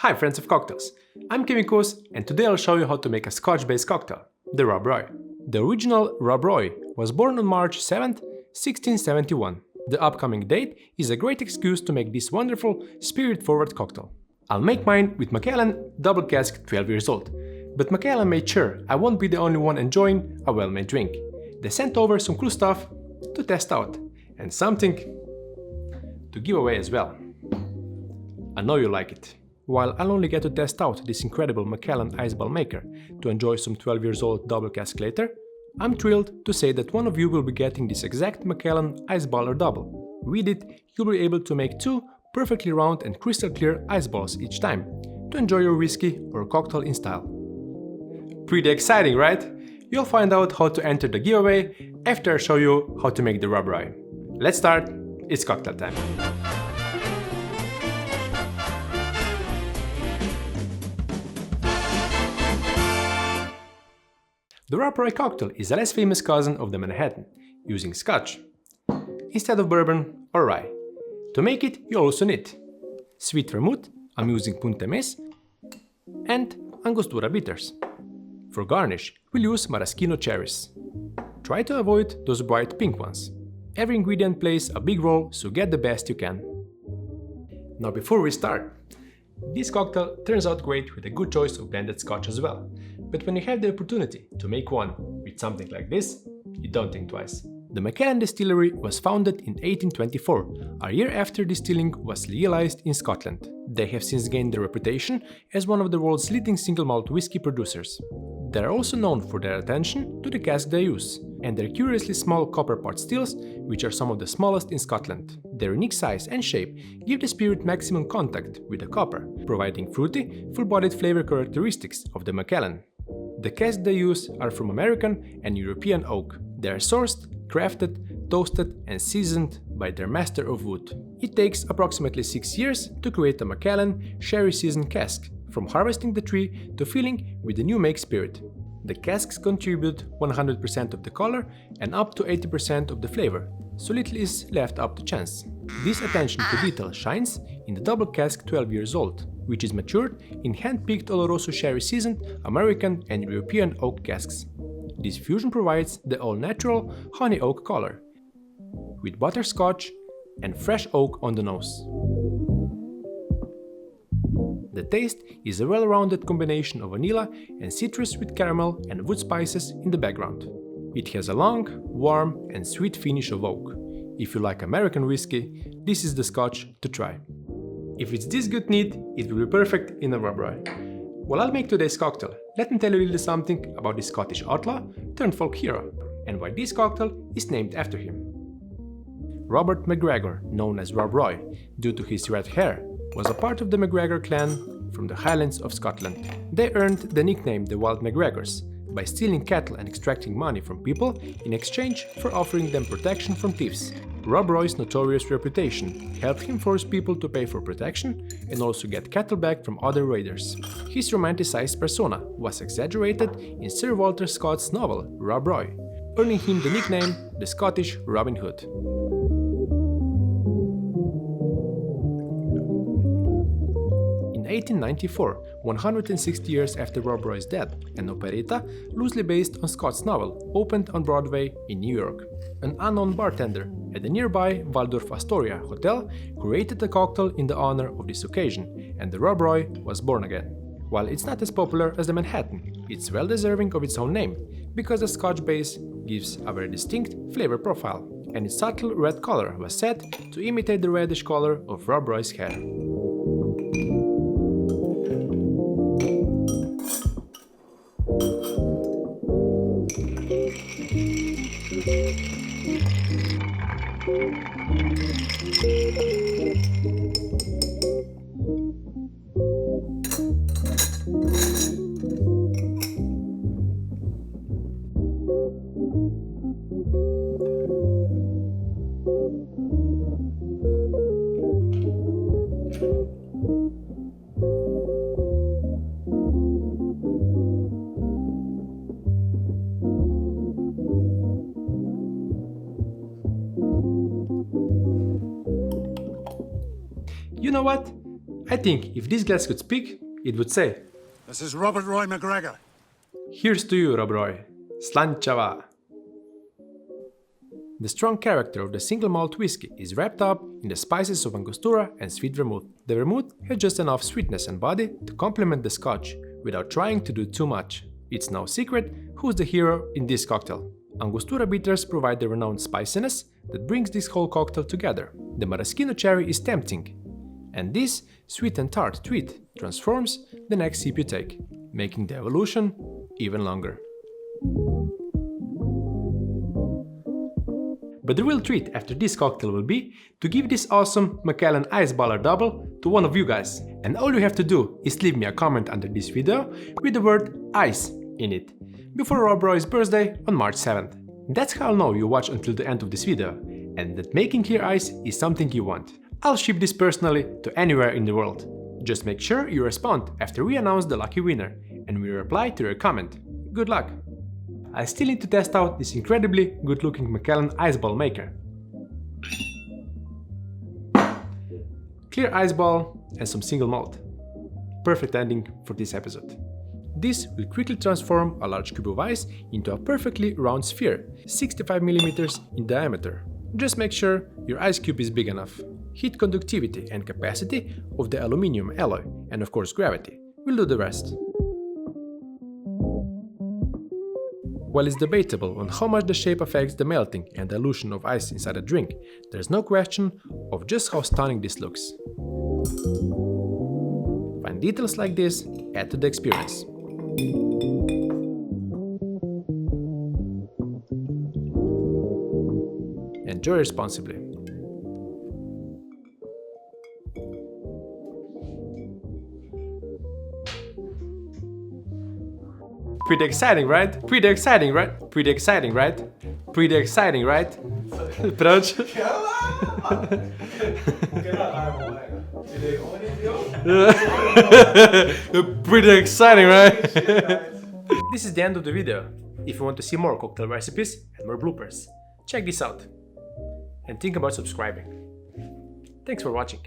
Hi friends of cocktails, I'm Kimikos and today I'll show you how to make a Scotch-based cocktail, the Rob Roy. The original Rob Roy was born on March 7, 1671. The upcoming date is a great excuse to make this wonderful, spirit-forward cocktail. I'll make mine with Macallan Double Cask 12 years old, but Macallan made sure I won't be the only one enjoying a well-made drink. They sent over some cool stuff to test out, and something to give away as well. I know you like it. While I'll only get to test out this incredible Macallan Iceball maker to enjoy some 12 years old double cask later, I'm thrilled to say that one of you will be getting this exact Macallan Iceballer double. With it, you'll be able to make 2 perfectly round and crystal clear ice balls each time, to enjoy your whiskey or cocktail in style. Pretty exciting, right? You'll find out how to enter the giveaway after I show you how to make the Rob Roy. Let's start, it's cocktail time. The Rob Roy cocktail is a less famous cousin of the Manhattan, using Scotch instead of bourbon or rye. To make it, you also need sweet vermouth, I'm using Punta Mess, and Angostura bitters. For garnish, we'll use maraschino cherries. Try to avoid those bright pink ones. Every ingredient plays a big role, so get the best you can. Now before we start, this cocktail turns out great with a good choice of blended Scotch as well. But when you have the opportunity to make one with something like this, you don't think twice. The Macallan Distillery was founded in 1824, a year after distilling was legalized in Scotland. They have since gained their reputation as one of the world's leading single malt whiskey producers. They are also known for their attention to the cask they use, and their curiously small copper pot stills, which are some of the smallest in Scotland. Their unique size and shape give the spirit maximum contact with the copper, providing fruity, full-bodied flavor characteristics of the Macallan. The casks they use are from American and European oak. They are sourced, crafted, toasted and seasoned by their master of wood. It takes approximately 6 years to create a Macallan sherry-seasoned cask, from harvesting the tree to filling with the new make spirit. The casks contribute 100% of the color and up to 80% of the flavor, so little is left up to chance. This attention to detail shines in the double cask 12 years old, which is matured in hand-picked Oloroso sherry-seasoned American and European oak casks. This fusion provides the all-natural honey oak color, with butterscotch and fresh oak on the nose. The taste is a well-rounded combination of vanilla and citrus with caramel and wood spices in the background. It has a long, warm and sweet finish of oak. If you like American whiskey, this is the Scotch to try. If it's this good neat, it will be perfect in a Rob Roy. While I'll make today's cocktail, let me tell you a little something about this Scottish outlaw turned folk hero, and why this cocktail is named after him. Robert MacGregor, known as Rob Roy due to his red hair, was a part of the MacGregor clan from the Highlands of Scotland. They earned the nickname the Wild MacGregors by stealing cattle and extracting money from people in exchange for offering them protection from thieves. Rob Roy's notorious reputation helped him force people to pay for protection and also get cattle back from other raiders. His romanticized persona was exaggerated in Sir Walter Scott's novel Rob Roy, earning him the nickname the Scottish Robin Hood. In 1894, 160 years after Rob Roy's death, an operetta, loosely based on Scott's novel, opened on Broadway in New York. An unknown bartender at the nearby Waldorf Astoria hotel created a cocktail in the honor of this occasion, and the Rob Roy was born again. While it's not as popular as the Manhattan, it's well deserving of its own name, because the Scotch base gives a very distinct flavor profile, and its subtle red color was set to imitate the reddish color of Rob Roy's hair. You know what? I think if this glass could speak, it would say, This is Robert Roy McGregor. "Here's to you, Rob Roy. Slanchava." The strong character of the single malt whiskey is wrapped up in the spices of Angostura and sweet vermouth. The vermouth has just enough sweetness and body to complement the scotch without trying to do too much. It's no secret who's the hero in this cocktail. Angostura bitters provide the renowned spiciness that brings this whole cocktail together. The maraschino cherry is tempting, and this sweet and tart treat transforms the next sip you take, making the evolution even longer. But the real treat after this cocktail will be to give this awesome Macallan Ice Baller double to one of you guys. And all you have to do is leave me a comment under this video with the word ICE in it, before Rob Roy's birthday on March 7th. That's how I'll know you watch until the end of this video, and that making clear ice is something you want. I'll ship this personally to anywhere in the world. Just make sure you respond after we announce the lucky winner, and we reply to your comment. Good luck! I still need to test out this incredibly good-looking Macallan Ice Ball maker. Clear ice ball and some single malt. Perfect ending for this episode. This will quickly transform a large cube of ice into a perfectly round sphere, 65 mm in diameter. Just make sure your ice cube is big enough. Heat conductivity and capacity of the aluminium alloy, and of course gravity, will do the rest. While it's debatable on how much the shape affects the melting and dilution of ice inside a drink, there's no question of just how stunning this looks. Fine details like this add to the experience. Enjoy responsibly. Pretty exciting, right? Pretty exciting, right? Pretty exciting, right? Pretty exciting, right? Proč? Pretty exciting, right? This is the end of the video. If you want to see more cocktail recipes and more bloopers, check this out. And think about subscribing. Thanks for watching.